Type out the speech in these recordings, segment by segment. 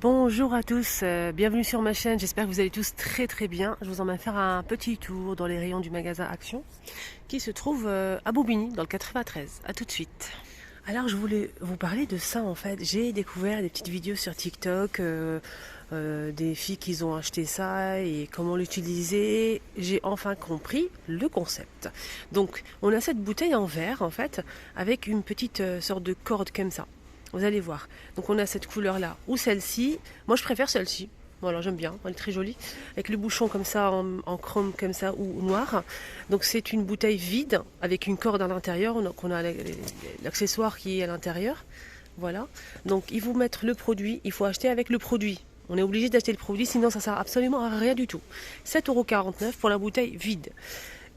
Bonjour à tous, bienvenue sur ma chaîne, j'espère que vous allez tous très bien. Je vous emmène faire un petit tour dans les rayons du magasin Action qui se trouve à Bobigny dans le 93. A tout de suite. Alors je voulais vous parler de ça en fait. J'ai découvert des petites vidéos sur TikTok, des filles qui ont acheté ça et comment l'utiliser. J'ai enfin compris le concept. Donc on a cette bouteille en verre en fait avec une petite sorte de corde comme ça. Vous allez voir. Donc on a cette couleur là ou celle-ci. Moi je préfère celle-ci. Voilà, j'aime bien, elle est très jolie. Avec le bouchon comme ça, en chrome comme ça, ou noir. Donc c'est une bouteille vide, avec une corde à l'intérieur. Donc on a l'accessoire qui est à l'intérieur. Voilà. Donc ils vous mettent le produit, il faut acheter avec le produit. On est obligé d'acheter le produit, sinon ça sert absolument à rien du tout. 7,49 € pour la bouteille vide.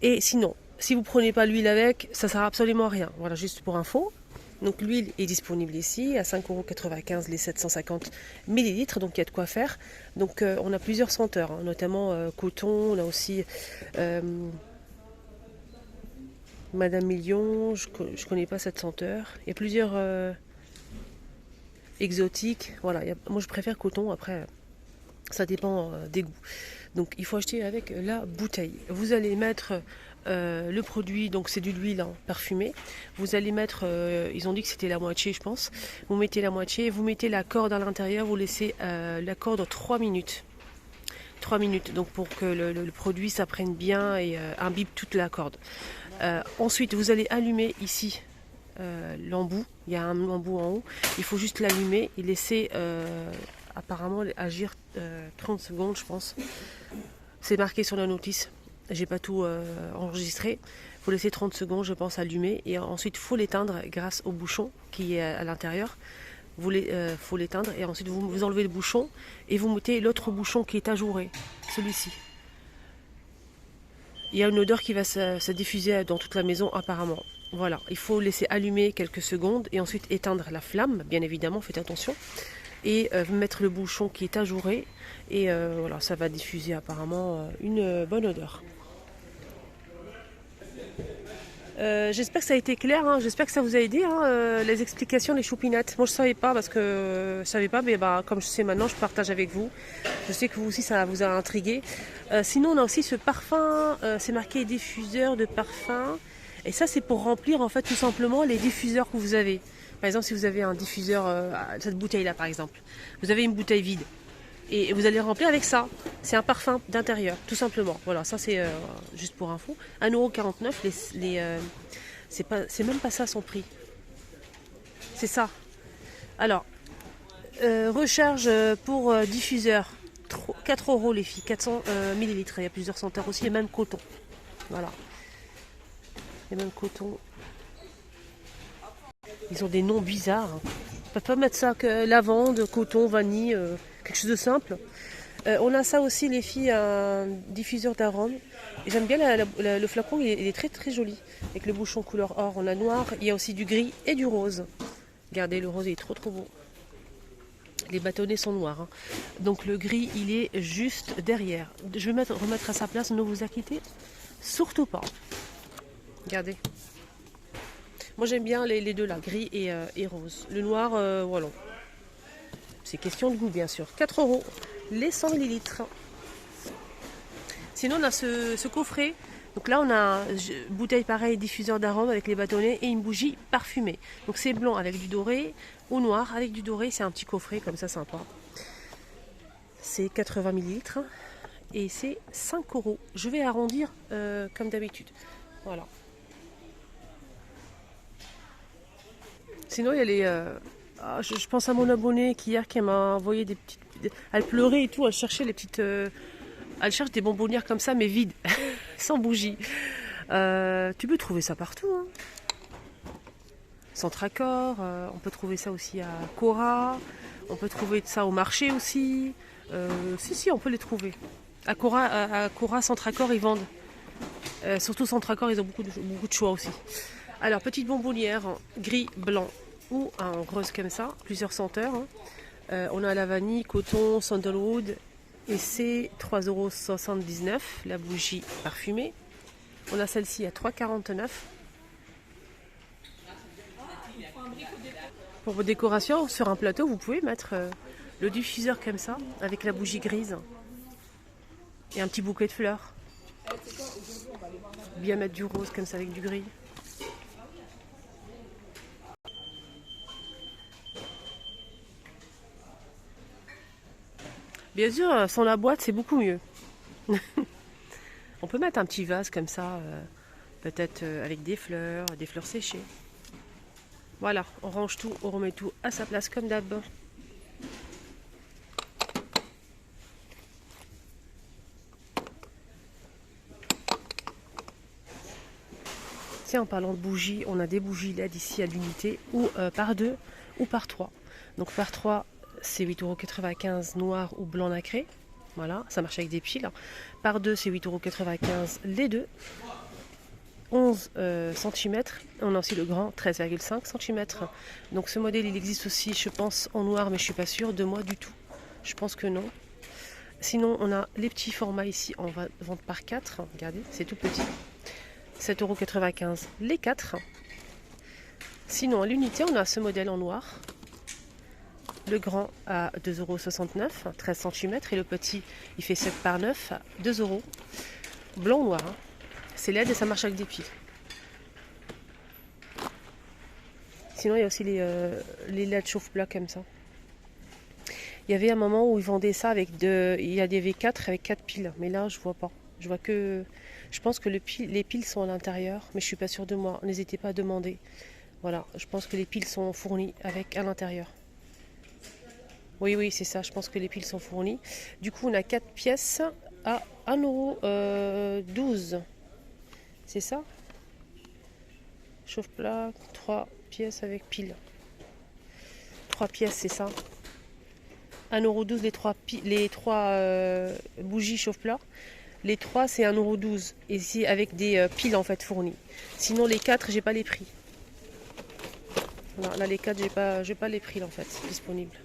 Et sinon, si vous ne prenez pas l'huile avec, ça sert absolument à rien. Voilà, juste pour info. Donc l'huile est disponible ici à 5,95 € les 750 millilitres, donc il y a de quoi faire. Donc on a plusieurs senteurs, hein, notamment coton, on a aussi Madame Million, je connais pas cette senteur. Il y a plusieurs exotiques, voilà, moi je préfère coton, après ça dépend des goûts. Donc il faut acheter avec la bouteille. Vous allez mettre le produit, donc c'est de l'huile parfumée. Vous allez mettre, ils ont dit que c'était la moitié je pense. Vous mettez la moitié, vous mettez la corde à l'intérieur, vous laissez la corde 3 minutes. 3 minutes, donc pour que le produit s'apprenne bien et imbibe toute la corde. Ensuite vous allez allumer ici l'embout, il y a un embout en haut. Il faut juste l'allumer et laisser apparemment agir 30 secondes je pense. C'est marqué sur la notice. J'ai pas tout enregistré. Il faut laisser 30 secondes, je pense, allumer. Et ensuite, il faut l'éteindre grâce au bouchon qui est à l'intérieur. Faut l'éteindre et ensuite vous enlevez le bouchon et vous mettez l'autre bouchon qui est ajouré, celui-ci. Il y a une odeur qui va se diffuser dans toute la maison apparemment. Voilà, il faut laisser allumer quelques secondes et ensuite éteindre la flamme, bien évidemment, faites attention. Et mettre le bouchon qui est ajouré et voilà, ça va diffuser apparemment une bonne odeur. J'espère que ça a été clair, hein. J'espère que ça vous a aidé, hein, les explications des choupinettes. Moi je savais pas parce que je savais pas, mais bah, comme je sais maintenant, je partage avec vous. Je sais que vous aussi ça vous a intrigué. Sinon on a aussi ce parfum, c'est marqué diffuseur de parfum. Et ça c'est pour remplir en fait tout simplement les diffuseurs que vous avez. Par exemple si vous avez un diffuseur, cette bouteille là par exemple, vous avez une bouteille vide. Et vous allez remplir avec ça. C'est un parfum d'intérieur, tout simplement. Voilà, ça c'est juste pour info. 1,49 €, c'est même pas ça son prix. C'est ça. Alors, recharge pour diffuseur, 4 € les filles, 400 millilitres. Il y a plusieurs senteurs aussi, et même coton. Voilà. Et même coton. Ils ont des noms bizarres. On peut pas mettre ça que lavande, coton, vanille, quelque chose de simple. On a ça aussi les filles, un diffuseur d'arômes. Et j'aime bien le flacon, il est très joli. Avec le bouchon couleur or, on a noir, il y a aussi du gris et du rose. Regardez, le rose il est trop beau. Les bâtonnets sont noirs, hein. Donc le gris il est juste derrière. Je vais remettre à sa place, ne vous inquiétez surtout pas. Regardez. Moi j'aime bien les deux là, gris et rose. Le noir, voilà. C'est question de goût bien sûr. 4 € les 100 millilitres. Sinon on a ce coffret. Donc là on a une bouteille pareille, diffuseur d'arômes avec les bâtonnets et une bougie parfumée. Donc c'est blanc avec du doré ou noir avec du doré. C'est un petit coffret comme ça sympa. C'est 80 millilitres et c'est 5 €. Je vais arrondir comme d'habitude. Voilà. Sinon il y a les... je pense à mon abonnée qui m'a envoyé des petites... Elle pleurait et tout, elle cherchait les petites... Elle cherche des bonbonnières comme ça, mais vides, sans bougie. Tu peux trouver ça partout, hein. Centracor, on peut trouver ça aussi à Cora, on peut trouver ça au marché aussi. Si, on peut les trouver. À Cora, Centracor, ils vendent. Surtout Centracor, ils ont beaucoup de choix aussi. Alors, petite bonbonnière en gris, blanc ou en rose comme ça, plusieurs senteurs, hein. On a la vanille, coton, sandalwood et c'est 3,79 € la bougie parfumée. On a celle-ci à 3,49 €. Pour vos décorations, sur un plateau, vous pouvez mettre Le diffuseur comme ça, avec la bougie grise. Et un petit bouquet de fleurs. Bien mettre du rose comme ça avec du gris. Bien sûr, sans la boîte, c'est beaucoup mieux. On peut mettre un petit vase comme ça, peut-être avec des fleurs séchées. Voilà, on range tout, on remet tout à sa place comme d'hab. Tiens, en parlant de bougies, on a des bougies LED ici à l'unité, ou par 2 ou par 3. Donc par 3, c'est 8,95 € noir ou blanc nacré. Voilà, ça marche avec des piles. Par 2, c'est 8,95 € les deux. 11 cm. On a aussi le grand, 13,5 cm. Donc ce modèle, il existe aussi, je pense, en noir, mais je ne suis pas sûre de moi du tout. Je pense que non. Sinon, on a les petits formats ici en vente par 4. Regardez, c'est tout petit. 7,95 € les 4. Sinon, à l'unité, on a ce modèle en noir. Le grand à 2,69 €, 13 cm. Et le petit, il fait 7 par 9, 2 €. Blanc ou noir. Hein. C'est LED et ça marche avec des piles. Sinon, il y a aussi les LED chauffe-plat comme ça. Il y avait un moment où ils vendaient ça avec il y a des V4 avec 4 piles. Mais là, je vois pas. Je vois que... Je pense que les piles sont à l'intérieur, mais je suis pas sûre de moi. N'hésitez pas à demander. Voilà, je pense que les piles sont fournies avec à l'intérieur. Oui, c'est ça. Je pense que les piles sont fournies. Du coup, on a 4 pièces à 1,12 €. C'est ça? Chauffe-plat, 3 pièces avec pile. 3 pièces, c'est ça. 1,12 € les 3 bougies chauffe-plat. Les 3, c'est 1,12 € et c'est avec des piles en fait fournies. Sinon les 4, j'ai pas les prix. Voilà, là les 4, j'ai pas les prix en fait disponibles.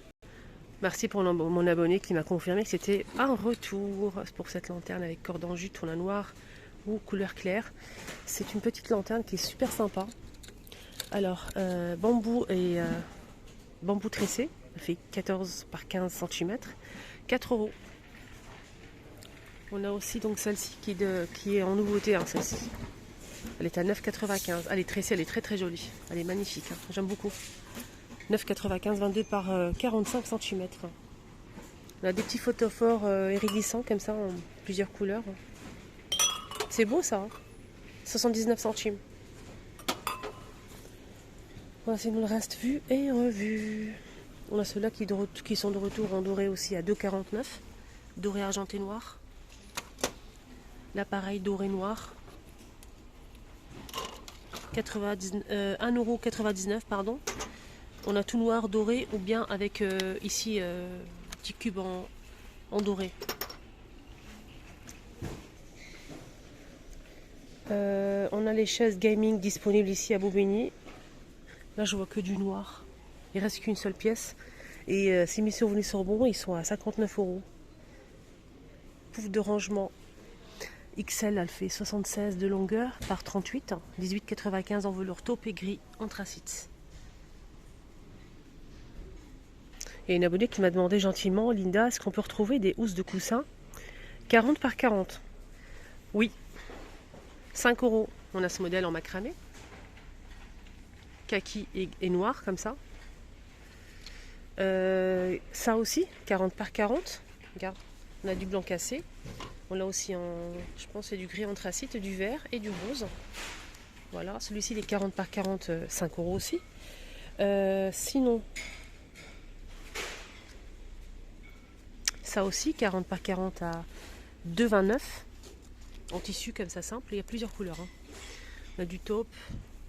Merci pour mon abonné qui m'a confirmé que c'était un retour pour cette lanterne avec cordon jute, tourne noir ou couleur claire. C'est une petite lanterne qui est super sympa. Alors, bambou et bambou tressé, elle fait 14 par 15 cm, 4 €. On a aussi donc celle-ci qui est en nouveauté, hein, celle-ci. Elle est à 9,95 €. Elle est tressée, elle est très très jolie. Elle est magnifique, hein. J'aime beaucoup. 9,95 €, 22 par 45 cm. On a des petits photophores iridescents comme ça, en plusieurs couleurs. C'est beau ça, hein. 79 centimes. Voilà, sinon le reste vu et revu. On a ceux-là qui sont de retour en doré aussi à 2,49 €. Doré argenté noir. L'appareil doré noir. 1,99 €, pardon. On a tout noir doré ou bien avec ici petit cube en doré. On a les chaises gaming disponibles ici à Bobigny. Là je vois que du noir. Il reste qu'une seule pièce. Et si mes souvenirs sont bons, ils sont à 59 €. Pouffe de rangement XL, elle fait 76 de longueur par 38, 18,95 € en velours taupe et gris anthracite. Il y a une abonnée qui m'a demandé gentiment, Linda, est-ce qu'on peut retrouver des housses de coussin 40 par 40? Oui, 5 €. On a ce modèle en macramé, kaki et noir comme ça. Ça aussi, 40 par 40. Regarde, on a du blanc cassé. On l'a aussi en, je pense, c'est du gris anthracite, du vert et du rose. Voilà, celui-ci, il est 40 par 40, 5 € aussi. Sinon, ça aussi, 40 par 40 à 2,29 € en tissu comme ça simple. Il y a plusieurs couleurs. Hein. On a du taupe,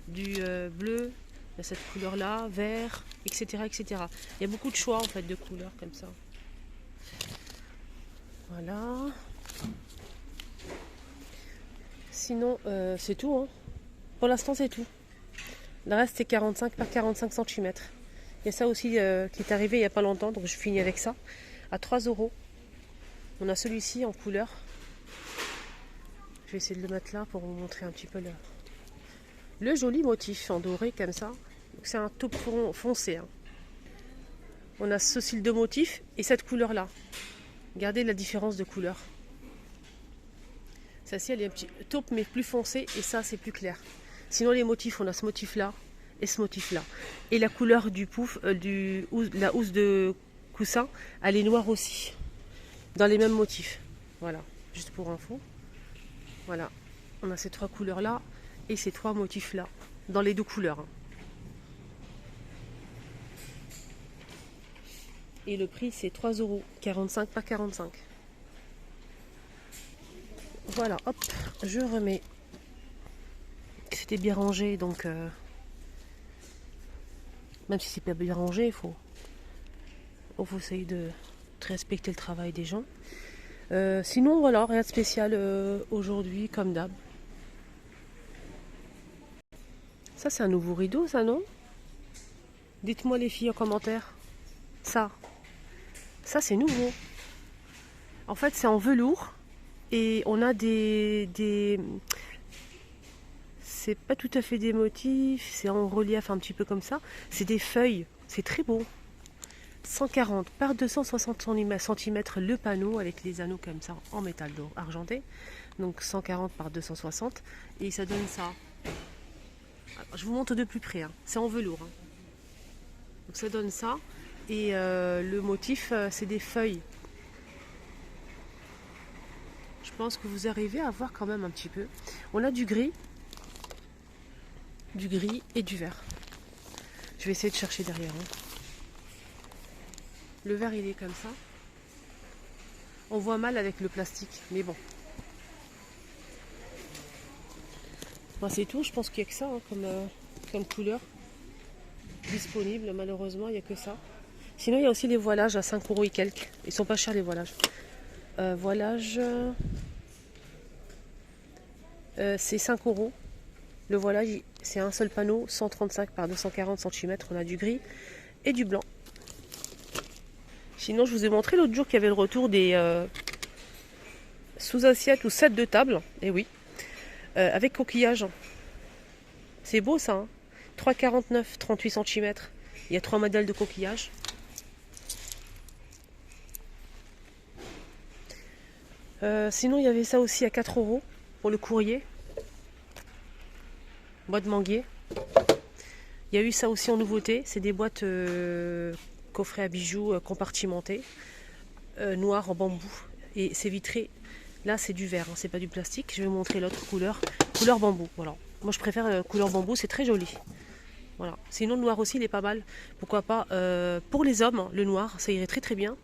du bleu, il y a cette couleur-là, vert, etc., etc. Il y a beaucoup de choix en fait de couleurs comme ça. Voilà. Sinon, c'est tout. Hein. Pour l'instant, c'est tout. Le reste, c'est 45 par 45 cm. Il y a ça aussi qui est arrivé il n'y a pas longtemps, donc je finis avec ça. À 3 €. On a celui-ci en couleur. Je vais essayer de le mettre là pour vous montrer un petit peu le joli motif en doré comme ça. C'est un taupe foncé. Hein. On a ce style de motif et cette couleur-là. Regardez la différence de couleur. Celle-ci, elle est un petit taupe mais plus foncé et ça, c'est plus clair. Sinon, les motifs, on a ce motif-là et ce motif-là. Et la couleur du pouf, la housse de coussin, elle est noire aussi. Dans les mêmes motifs. Voilà, juste pour info. Voilà, on a ces trois couleurs-là et ces trois motifs-là. Dans les deux couleurs. Hein. Et le prix, c'est 3,45 € par 45. Voilà, hop, je remets. C'était bien rangé, donc même si c'est pas bien rangé, il faut essayer de respecter le travail des gens. Sinon, voilà, rien de spécial aujourd'hui, comme d'hab. Ça, c'est un nouveau rideau, ça, non? Dites-moi les filles en commentaire. Ça, c'est nouveau. En fait, c'est en velours. Et on a c'est pas tout à fait des motifs, c'est en relief un petit peu comme ça. C'est des feuilles, c'est très beau. 140 par 260 cm le panneau avec les anneaux comme ça en métal argenté. Donc 140 par 260 et ça donne ça. Alors, je vous montre de plus près, hein. C'est en velours. Hein. Donc ça donne ça et le motif c'est des feuilles. Je pense que vous arrivez à voir quand même un petit peu. On a du gris et du vert. Je vais essayer de chercher derrière. Hein. Le vert il est comme ça. On voit mal avec le plastique, mais bon. Bon c'est tout, je pense qu'il n'y a que ça hein, comme couleur disponible. Malheureusement, il n'y a que ça. Sinon, il y a aussi les voilages à 5 € et quelques. Ils sont pas chers les voilages. Voilage, c'est 5 €. Le voilage, c'est un seul panneau, 135 par 240 cm. On a du gris et du blanc. Sinon, je vous ai montré l'autre jour qu'il y avait le retour des sous-assiettes ou sets de table. Et oui, avec coquillage. C'est beau ça. Hein, 3,49, 38 cm. Il y a 3 modèles de coquillage. Sinon, il y avait ça aussi à 4 € pour le courrier. Boîte manguier. Il y a eu ça aussi en nouveauté. C'est des boîtes coffrets à bijoux compartimentés. Noir en bambou. Et c'est vitré. Là, c'est du verre. Hein, c'est pas du plastique. Je vais vous montrer l'autre couleur. Couleur bambou. Voilà. Moi, je préfère couleur bambou. C'est très joli. Voilà. Sinon, le noir aussi, il est pas mal. Pourquoi pas pour les hommes, le noir, ça irait très très bien.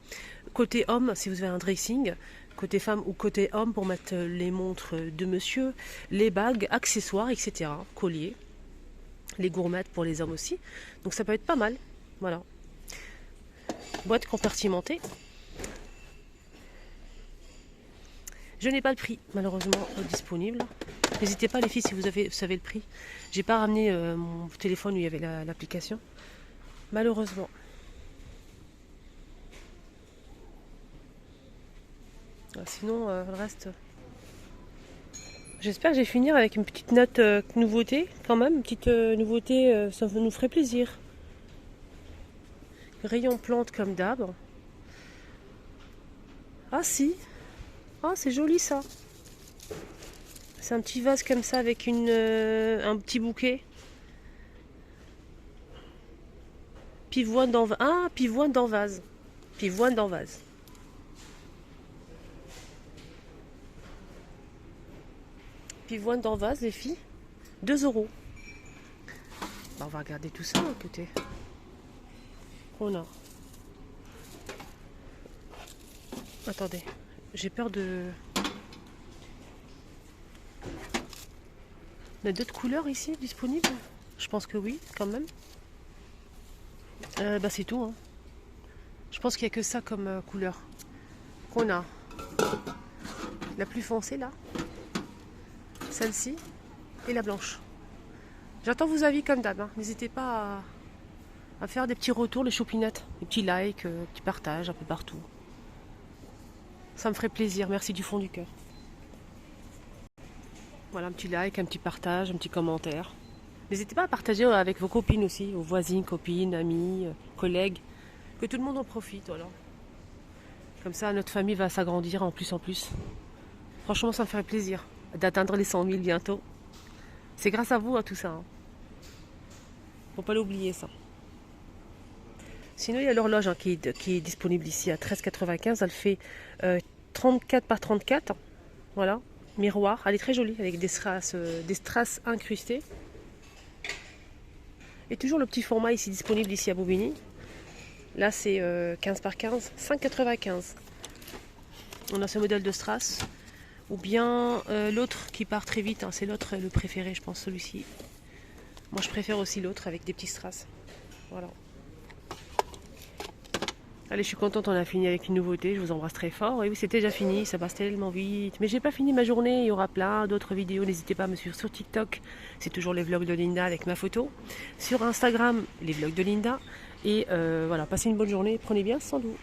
Côté homme, si vous avez un dressing. Côté femme ou côté homme pour mettre les montres de monsieur, les bagues, accessoires, etc. Colliers, les gourmettes pour les hommes aussi. Donc ça peut être pas mal. Voilà. Boîte compartimentée. Je n'ai pas le prix, malheureusement, disponible. N'hésitez pas les filles si vous savez le prix. J'ai pas ramené mon téléphone où il y avait l'application. Malheureusement. Sinon, le reste... J'espère que je vais finir avec une petite note nouveauté, quand même. Une petite nouveauté, ça nous ferait plaisir. Rayon plante comme d'hab. Ah si. Ah, c'est joli ça. C'est un petit vase comme ça avec un petit bouquet. Pivoine dans... Ah, pivoine dans vase. Pivoine dans vase. Pivoine dans vase, les filles. 2 €. Bah, on va regarder tout ça à côté. On a. Attendez. J'ai peur de... On a d'autres couleurs ici disponibles? Je pense que oui, quand même. Bah c'est tout. Hein. Je pense qu'il n'y a que ça comme couleur. Qu'on a. La plus foncée là. Celle-ci. Et la blanche. J'attends vos avis comme d'hab. Hein. N'hésitez pas à faire des petits retours, les chopinettes. Des petits likes, des petits partages un peu partout. Ça me ferait plaisir. Merci du fond du cœur. Voilà, un petit like, un petit partage, un petit commentaire. N'hésitez pas à partager avec vos copines aussi, vos voisines, copines, amis, collègues. Que tout le monde en profite, voilà. Comme ça, notre famille va s'agrandir en plus en plus. Franchement, ça me ferait plaisir d'atteindre les 100 000 bientôt. C'est grâce à vous à tout ça. Hein. Faut pas l'oublier ça. Sinon, il y a l'horloge hein, qui est disponible ici à 13,95. Elle fait 34 par 34. Voilà, miroir. Elle est très jolie avec des strass incrustées. Et toujours le petit format ici disponible ici à Bobigny. Là, c'est 15 par 15, 5,95. On a ce modèle de strass. Ou bien l'autre qui part très vite. Hein, c'est l'autre le préféré, je pense, celui-ci. Moi, je préfère aussi l'autre avec des petits strass. Voilà. Allez, je suis contente, on a fini avec une nouveauté. Je vous embrasse très fort. Et oui, c'était déjà fini, ça passe tellement vite. Mais j'ai pas fini ma journée, il y aura plein d'autres vidéos. N'hésitez pas à me suivre sur TikTok. C'est toujours les vlogs de Linda avec ma photo. Sur Instagram, les vlogs de Linda. Et voilà, passez une bonne journée. Prenez bien soin de vous.